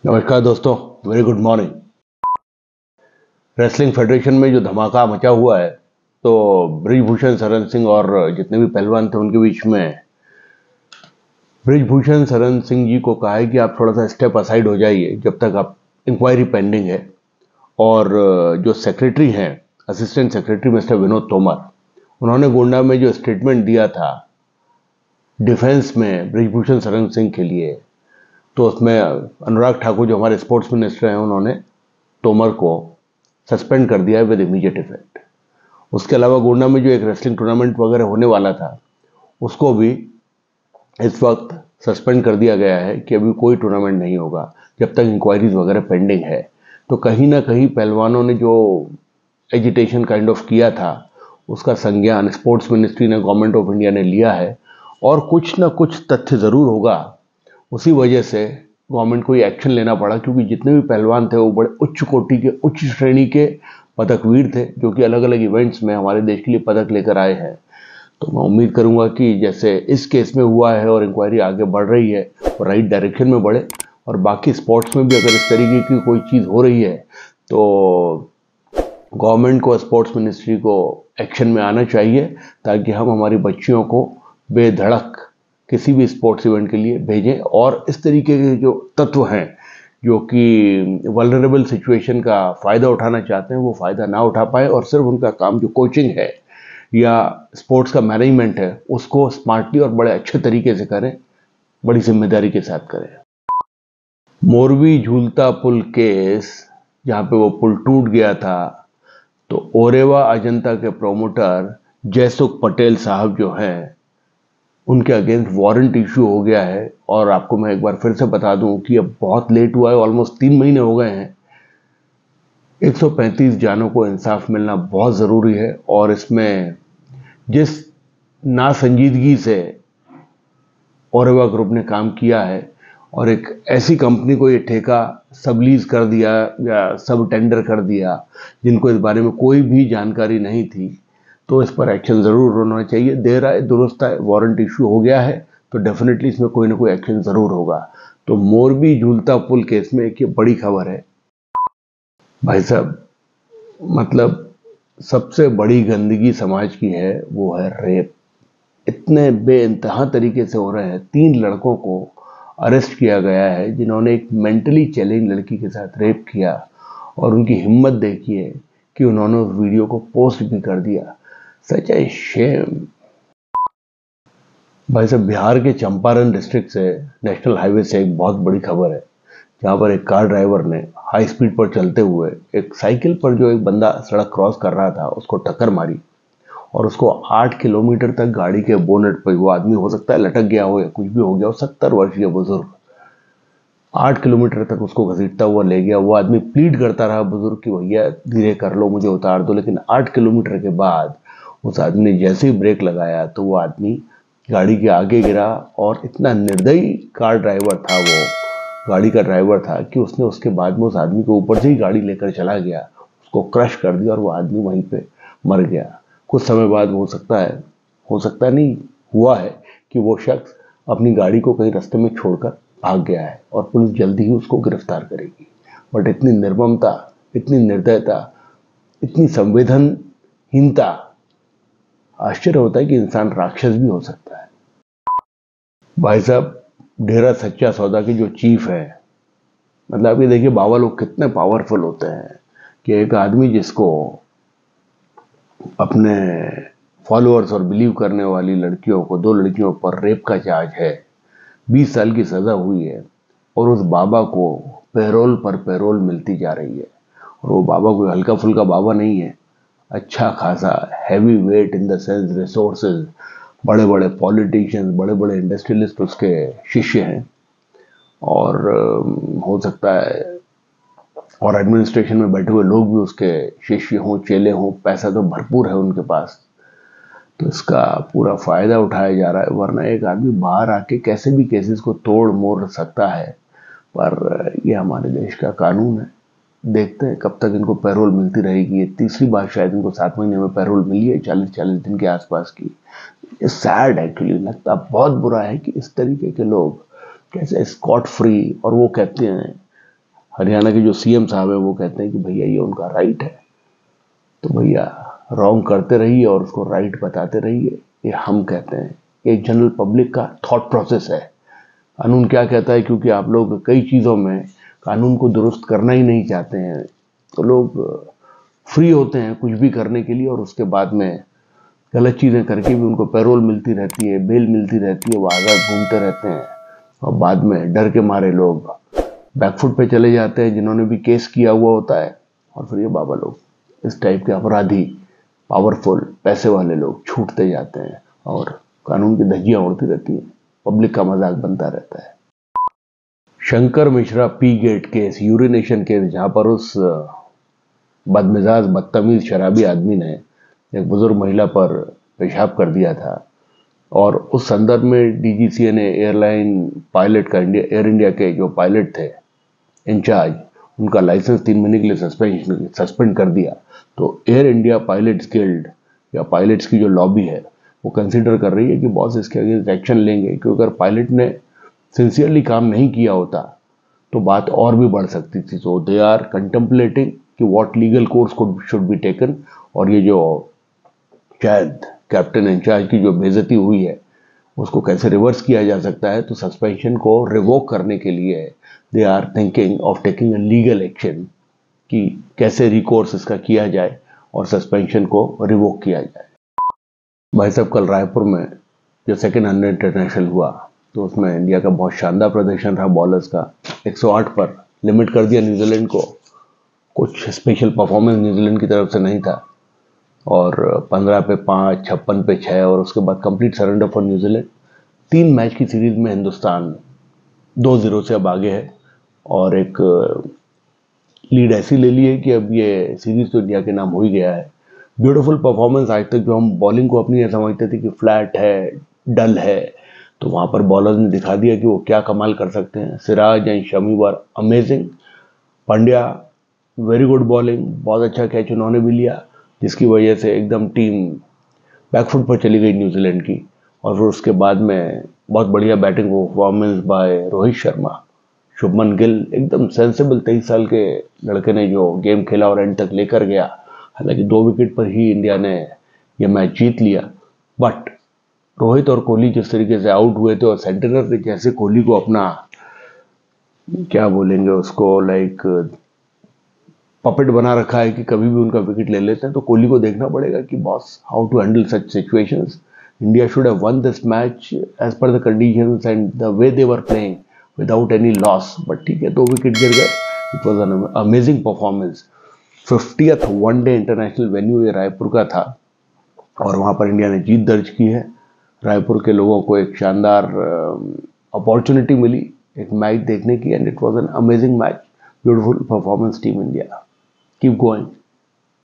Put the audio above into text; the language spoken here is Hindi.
नमस्कार दोस्तों, very good morning. Wrestling federation में जो धमाका मचा हुआ है, तो बृजभूषण शरण सिंह और जितने भी पहलवान थे उनके बीच में बृजभूषण शरण सिंह जी को कहा है कि आप थोड़ा सा स्टेप असाइड हो जाइए जब तक आप इंक्वायरी पेंडिंग है। और जो सेक्रेटरी हैं, assistant secretary mister Vinod Tomar, उन्होंने गोंडा में जो स्टेटमेंट दिया था डिफेंस में बृजभूषण शरण सिंह के लिए, तो उसमें अनुराग ठाकुर जो हमारे स्पोर्ट्स मिनिस्टर हैं, उन्होंने तोमर को सस्पेंड कर दिया है विद इमीडिएट इफेक्ट। उसके अलावा गोंडा में जो एक रेसलिंग टूर्नामेंट वगैरह होने वाला था, उसको भी इस वक्त सस्पेंड कर दिया गया है कि अभी कोई टूर्नामेंट नहीं होगा जब तक इंक्वायरीज वगैरह पेंडिंग है। तो कहीं ना कहीं पहलवानों ने जो एजिटेशन काइंड ऑफ किया था, उसका संज्ञान स्पोर्ट्स मिनिस्ट्री ने, गवर्नमेंट ऑफ इंडिया ने लिया है। और कुछ ना कुछ तथ्य ज़रूर होगा, उसी वजह से गवर्नमेंट को ये एक्शन लेना पड़ा, क्योंकि जितने भी पहलवान थे वो बड़े उच्च कोटि के, उच्च श्रेणी के पदकवीर थे, जो कि अलग अलग इवेंट्स में हमारे देश के लिए पदक लेकर आए हैं। तो मैं उम्मीद करूंगा कि जैसे इस केस में हुआ है और इंक्वायरी आगे बढ़ रही है और राइट डायरेक्शन में बढ़े, और बाकी स्पोर्ट्स में भी अगर इस तरीके की कोई चीज़ हो रही है तो गवर्नमेंट को, स्पोर्ट्स मिनिस्ट्री को एक्शन में आना चाहिए, ताकि हम हमारी बच्चियों को बेधड़क किसी भी स्पोर्ट्स इवेंट के लिए भेजें और इस तरीके के जो तत्व हैं जो कि वल्नरेबल सिचुएशन का फ़ायदा उठाना चाहते हैं, वो फ़ायदा ना उठा पाए और सिर्फ उनका काम जो कोचिंग है या स्पोर्ट्स का मैनेजमेंट है, उसको स्मार्टली और बड़े अच्छे तरीके से करें, बड़ी जिम्मेदारी के साथ करें। मोरवी झूलता पुल केस, जहाँ पे वो पुल टूट गया था, तो ओरेवा अजंता के प्रोमोटर जयसुख पटेल साहब जो हैं, उनके अगेंस्ट वारंट इशू हो गया है। और आपको मैं एक बार फिर से बता दूं कि अब बहुत लेट हुआ है, ऑलमोस्ट 3 महीने हो गए हैं। 135 जानों को इंसाफ मिलना बहुत ज़रूरी है। और इसमें जिस नासंजीदगी से ओरेवा ग्रुप ने काम किया है और एक ऐसी कंपनी को ये ठेका सबलीज कर दिया या सब टेंडर कर दिया जिनको इस बारे में कोई भी जानकारी नहीं थी, तो इस पर एक्शन ज़रूर होना चाहिए। देर आए दुरुस्त आए, वारंट इशू हो गया है तो डेफिनेटली इसमें कोई ना कोई एक्शन ज़रूर होगा। तो मोरबी झूलता पुल केस में एक ये बड़ी खबर है भाई साहब, मतलब सबसे बड़ी गंदगी समाज की है वो है रेप। इतने बेइंतहा तरीके से हो रहे हैं। 3 लड़कों को अरेस्ट किया गया है जिन्होंने एक मेंटली चैलेंज लड़की के साथ रेप किया, और उनकी हिम्मत देखिए कि उन्होंने उस वीडियो को पोस्ट भी कर दिया। सच ए शेम। भाई साहब, बिहार के चंपारण डिस्ट्रिक्ट से नेशनल हाईवे से एक बहुत बड़ी खबर है, जहाँ पर एक कार ड्राइवर ने हाई स्पीड पर चलते हुए एक साइकिल पर जो एक बंदा सड़क क्रॉस कर रहा था उसको टक्कर मारी, और उसको 8 किलोमीटर तक गाड़ी के बोनेट पर, वो आदमी हो सकता है लटक गया हो या कुछ भी हो गया हो, 70 वर्षीय बुजुर्ग 8 किलोमीटर तक उसको घसीटता हुआ ले गया। वो आदमी प्लीड करता रहा बुजुर्ग कि भैया धीरे कर लो, मुझे उतार दो, लेकिन 8 किलोमीटर के बाद उस आदमी ने जैसे ही ब्रेक लगाया तो वो आदमी गाड़ी के आगे गिरा। और इतना निर्दयी कार ड्राइवर था, वो गाड़ी का ड्राइवर था, कि उसने उसके बाद में उस आदमी के ऊपर से ही गाड़ी लेकर चला गया, उसको क्रश कर दिया और वो आदमी वहीं पे मर गया। कुछ समय बाद हो सकता है नहीं, हुआ है कि वो शख्स अपनी गाड़ी को कहीं रास्ते में छोड़कर भाग गया है और पुलिस जल्दी ही उसको गिरफ्तार करेगी। बट इतनी निर्ममता, इतनी निर्दयता, इतनी संवेदनहीनता, आश्चर्य होता है कि इंसान राक्षस भी हो सकता है। भाई साहब, डेरा सच्चा सौदा के जो चीफ है, मतलब आप ये देखिए बाबा लोग कितने पावरफुल होते हैं कि एक आदमी जिसको अपने फॉलोअर्स और बिलीव करने वाली लड़कियों को, 2 लड़कियों पर रेप का चार्ज है, 20 साल की सज़ा हुई है, और उस बाबा को पैरोल पर पैरोल मिलती जा रही है। और वो बाबा कोई हल्का फुल्का बाबा नहीं है, अच्छा खासा heavy weight in the sense resources, बड़े बड़े पॉलिटिशियंस, बड़े बड़े इंडस्ट्रियलिस्ट उसके शिष्य हैं। और हो सकता है और एडमिनिस्ट्रेशन में बैठे हुए लोग भी उसके शिष्य हों, चेले हों, पैसा तो भरपूर है उनके पास। तो इसका पूरा फायदा उठाया जा रहा है, वरना एक आदमी बाहर आके कैसे भी केसेस को तोड़ मोड़ सकता है। पर ये हमारे देश का कानून है। देखते हैं कब तक इनको पैरोल मिलती रहेगी। ये तीसरी बार शायद इनको 7 महीने में पैरोल मिली है, 40-40 दिन के आसपास की। ये सैड एक्चुअली लगता, बहुत बुरा है कि इस तरीके के लोग कैसे स्कॉट फ्री, और वो कहते हैं हरियाणा के जो सीएम साहब है वो कहते हैं कि भैया ये उनका राइट है, तो भैया रॉन्ग करते रहिए और उसको राइट बताते रहिए। ये हम कहते हैं, ये जनरल पब्लिक का थॉट प्रोसेस है। कानून क्या कहता है, क्योंकि आप लोग कई चीज़ों में कानून को दुरुस्त करना ही नहीं चाहते हैं, तो लोग फ्री होते हैं कुछ भी करने के लिए, और उसके बाद में गलत चीज़ें करके भी उनको पैरोल मिलती रहती है, बेल मिलती रहती है, वो आज़ाद घूमते रहते हैं, और बाद में डर के मारे लोग बैकफुट पे चले जाते हैं जिन्होंने भी केस किया हुआ होता है, और फिर ये बाबा लोग इस टाइप के अपराधी, पावरफुल पैसे वाले लोग छूटते जाते हैं और कानून की धज्जियां उड़ती रहती हैं, पब्लिक का मजाक बनता रहता है। Shankar Mishra pee gate case, urination case, जहां पर उस बदमिजाज बदतमीज शराबी आदमी ने एक बुजुर्ग महिला पर पेशाब कर दिया था, और उस संदर्भ में डीजीसीए ने एयरलाइन पायलट का, एयर इंडिया के जो पायलट थे इंचार्ज, उनका लाइसेंस 3 महीने के लिए सस्पेंड कर दिया। तो एयर इंडिया पायलट्स गिल्ड या पायलट्स की जो लॉबी है वो कंसिडर कर रही है कि बॉस इसके अगेंस्ट एक्शन लेंगे, क्योंकि अगर पायलट ने सिंसियरली काम नहीं किया होता तो बात और भी बढ़ सकती थी। सो दे आर कंटेम्पलेटिंग कि what legal course should be taken, और ये जो शायद कैप्टन इंचार्ज की जो बेइज्जती हुई है उसको कैसे रिवर्स किया जा सकता है। तो सस्पेंशन को रिवोक करने के लिए they are thinking of taking a legal action कि कैसे रिकोर्स इसका किया जाए और सस्पेंशन को रिवोक किया जाए। भाई साहब, कल रायपुर में जो सेकेंड 100 इंटरनेशनल हुआ तो उसमें इंडिया का बहुत शानदार प्रदर्शन रहा। बॉलर्स का 108 पर लिमिट कर दिया न्यूजीलैंड को। कुछ स्पेशल परफॉर्मेंस न्यूजीलैंड की तरफ से नहीं था, और 15 पे 5, 56 पे 6, और उसके बाद complete surrender for New Zealand. 3 match की सीरीज में हिंदुस्तान 2-0 से अब आगे है, और एक लीड ऐसी ले ली है कि अब ये सीरीज तो इंडिया के नाम हो ही गया है। Beautiful performance. आज तक जो हम बॉलिंग को अपनी ये समझते थे कि फ्लैट है, डल है, तो वहां पर बॉलर्स ने दिखा दिया कि वो क्या कमाल कर सकते हैं। Siraj and Shami were amazing. Pandya very good bowling, बहुत अच्छा कैच उन्होंने भी लिया, जिसकी वजह से एकदम टीम बैकफुट पर चली गई न्यूजीलैंड की। और फिर उसके बाद में बहुत बढ़िया batting performance by Rohit Sharma. Shubman Gill एकदम सेंसेबल 23 साल के लड़के ने जो गेम खेला और एंड तक लेकर गया। हालांकि 2 विकेट पर ही इंडिया ने यह मैच जीत लिया, बट रोहित और कोहली जिस तरीके से आउट हुए थे, और सेंटनर ने जैसे कोहली को अपना, क्या बोलेंगे उसको, लाइक पपेट बना रखा है कि कभी भी उनका विकेट ले लेते हैं, तो कोहली को देखना पड़ेगा कि boss how to handle such situations. India should have won this match as per the conditions and the way they were playing without any loss, but ठीक है, 2 विकेट गिर गए। It was an amazing performance. 50th one day international venue ये रायपुर का था, और वहां पर इंडिया ने जीत दर्ज की है। रायपुर के लोगों को एक शानदार अपॉर्चुनिटी मिली एक मैच देखने की, and it was an amazing match. Beautiful performance team India, keep going.